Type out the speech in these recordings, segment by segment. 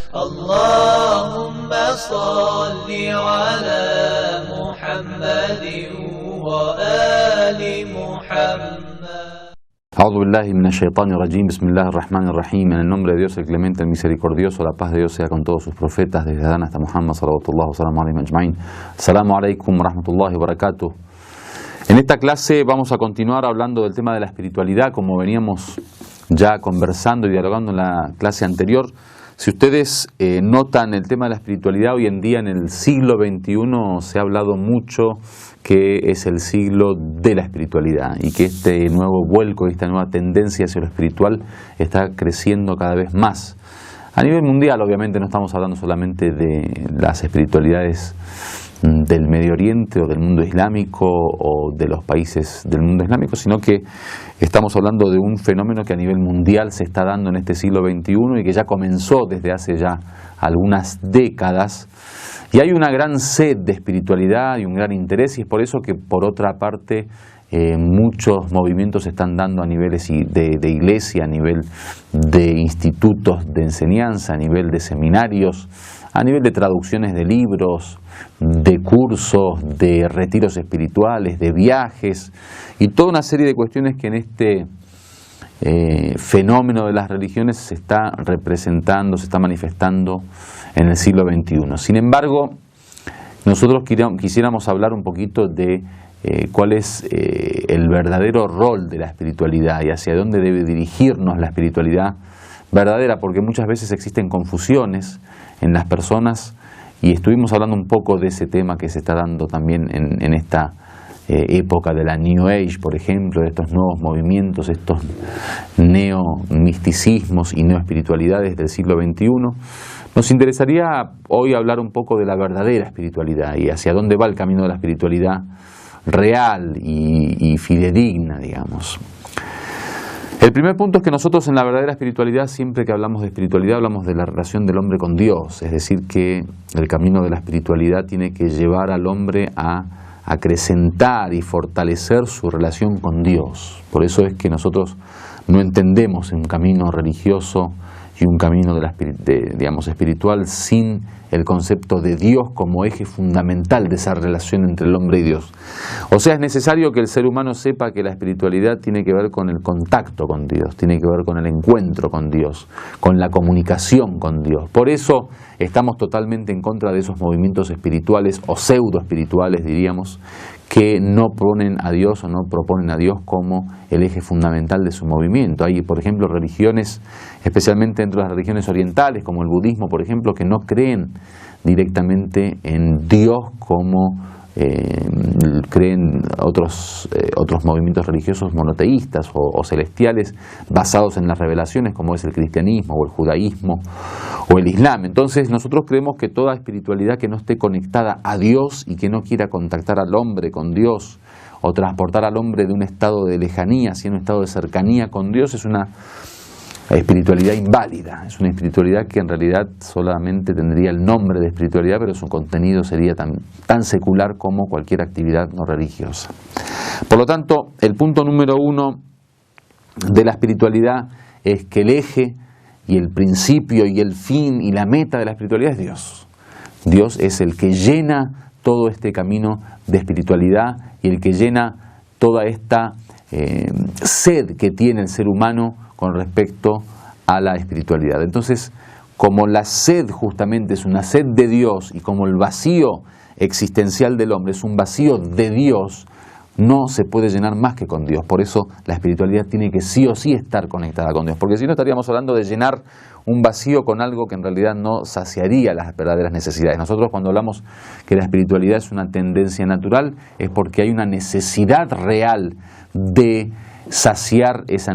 اللهم صل على محمد وآل محمد. A'udhu billahi minash shaitanir rajim. Bismillahir rahmanir rahim. En el nombre de Dios, el clemente, el misericordioso, la paz de Dios sea con todos sus profetas, desde Adán hasta Muhammad, salawatullah wa salamu alayhi ajma'in. Assalamu alaikum wa rahmatullahi wa barakatuh. En esta clase vamos a continuar hablando del tema de la espiritualidad, como veníamos ya conversando y dialogando en la clase anterior. Si ustedes notan el tema de la espiritualidad, hoy en día en el siglo XXI se ha hablado mucho que es el siglo de la espiritualidad y que este nuevo vuelco, esta nueva tendencia hacia lo espiritual está creciendo cada vez más. A nivel mundial, obviamente, no estamos hablando solamente de las espiritualidades del Medio Oriente o del mundo islámico o de los países del mundo islámico, sino que estamos hablando de un fenómeno que a nivel mundial se está dando en este siglo XXI y que ya comenzó desde hace ya algunas décadas. Y hay una gran sed de espiritualidad y un gran interés, y es por eso que, por otra parte, muchos movimientos se están dando a niveles de iglesia, a nivel de institutos de enseñanza, a nivel de seminarios, a nivel de traducciones de libros, de cursos, de retiros espirituales, de viajes, y toda una serie de cuestiones que en este fenómeno de las religiones se está representando, se está manifestando en el siglo XXI. Sin embargo, nosotros quisiéramos hablar un poquito de cuál es el verdadero rol de la espiritualidad y hacia dónde debe dirigirnos la espiritualidad verdadera, porque muchas veces existen confusiones en las personas, y estuvimos hablando un poco de ese tema que se está dando también en esta época de la New Age, por ejemplo, de estos nuevos movimientos, estos neo-misticismos y neo-espiritualidades del siglo XXI. Nos interesaría hoy hablar un poco de la verdadera espiritualidad y hacia dónde va el camino de la espiritualidad real y fidedigna, digamos. El primer punto es que nosotros en la verdadera espiritualidad, siempre que hablamos de espiritualidad, hablamos de la relación del hombre con Dios, es decir, que el camino de la espiritualidad tiene que llevar al hombre a acrecentar y fortalecer su relación con Dios. Por eso es que nosotros no entendemos un camino religioso y un camino espiritual sin el concepto de Dios como eje fundamental de esa relación entre el hombre y Dios. O sea, es necesario que el ser humano sepa que la espiritualidad tiene que ver con el contacto con Dios, tiene que ver con el encuentro con Dios, con la comunicación con Dios. Por eso estamos totalmente en contra de esos movimientos espirituales o pseudo espirituales, diríamos, que no ponen a Dios o no proponen a Dios como el eje fundamental de su movimiento. Hay, por ejemplo, religiones, especialmente dentro de las religiones orientales, como el budismo, por ejemplo, que no creen directamente en Dios como creen otros movimientos religiosos monoteístas o celestiales basados en las revelaciones, como es el cristianismo o el judaísmo o el islam. Entonces nosotros creemos que toda espiritualidad que no esté conectada a Dios y que no quiera contactar al hombre con Dios o transportar al hombre de un estado de lejanía hacia un estado de cercanía con Dios es una espiritualidad inválida, es una espiritualidad que en realidad solamente tendría el nombre de espiritualidad, pero su contenido sería tan secular como cualquier actividad no religiosa. Por lo tanto, el punto número uno de la espiritualidad es que el eje y el principio y el fin y la meta de la espiritualidad es Dios. Dios es el que llena todo este camino de espiritualidad y el que llena toda esta sed que tiene el ser humano con respecto a la espiritualidad. Entonces, como la sed justamente es una sed de Dios y como el vacío existencial del hombre es un vacío de Dios, no se puede llenar más que con Dios. Por eso la espiritualidad tiene que sí o sí estar conectada con Dios, porque si no estaríamos hablando de llenar un vacío con algo que en realidad no saciaría las verdaderas necesidades. Nosotros cuando hablamos que la espiritualidad es una tendencia natural es porque hay una necesidad real de saciar ese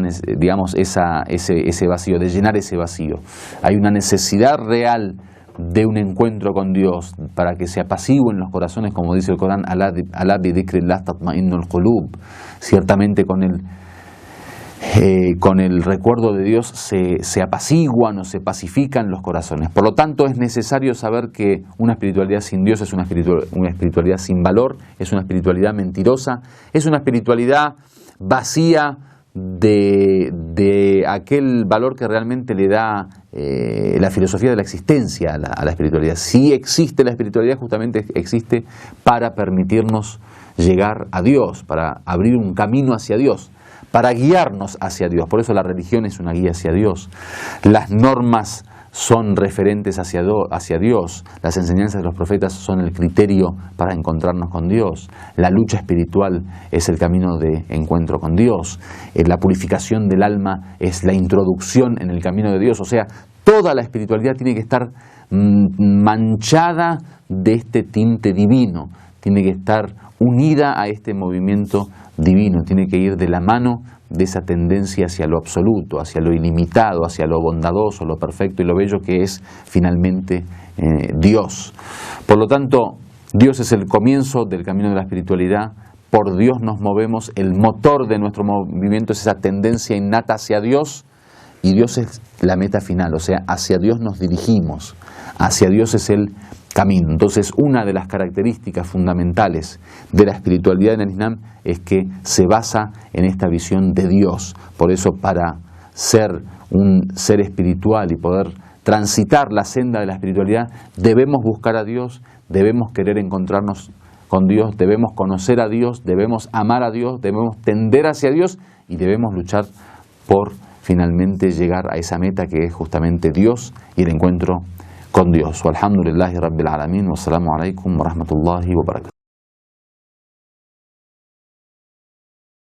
vacío, de llenar ese vacío. Hay una necesidad real de un encuentro con Dios para que se apacigüen los corazones, como dice el Corán, alá bi dhikrillah tatma'innul qulub. Ciertamente con el recuerdo de Dios se apaciguan o se pacifican los corazones. Por lo tanto, es necesario saber que una espiritualidad sin Dios es una espiritualidad sin valor, es una espiritualidad mentirosa, es una espiritualidad vacía de aquel valor que realmente le da la filosofía de la existencia a la espiritualidad. Si existe la espiritualidad, justamente existe para permitirnos llegar a Dios, para abrir un camino hacia Dios, para guiarnos hacia Dios. Por eso la religión es una guía hacia Dios. Las normas son referentes hacia Dios. Las enseñanzas de los profetas son el criterio para encontrarnos con Dios. La lucha espiritual es el camino de encuentro con Dios. La purificación del alma es la introducción en el camino de Dios. O sea, toda la espiritualidad tiene que estar manchada de este tinte divino. Tiene que estar unida a este movimiento divino. Tiene que ir de la mano de esa tendencia hacia lo absoluto, hacia lo ilimitado, hacia lo bondadoso, lo perfecto y lo bello que es finalmente Dios. Por lo tanto, Dios es el comienzo del camino de la espiritualidad. Por Dios nos movemos, el motor de nuestro movimiento es esa tendencia innata hacia Dios, y Dios es la meta final, o sea, hacia Dios nos dirigimos, hacia Dios es el camino. Entonces, una de las características fundamentales de la espiritualidad en el Islam es que se basa en esta visión de Dios. Por eso, para ser un ser espiritual y poder transitar la senda de la espiritualidad, debemos buscar a Dios, debemos querer encontrarnos con Dios, debemos conocer a Dios, debemos amar a Dios, debemos tender hacia Dios y debemos luchar por finalmente llegar a esa meta que es justamente Dios y el encuentro con Dios. Walhamdulillahi Rabbil Alamin. Wassalamu alaikum wa rahmatullahi wa barakatuh.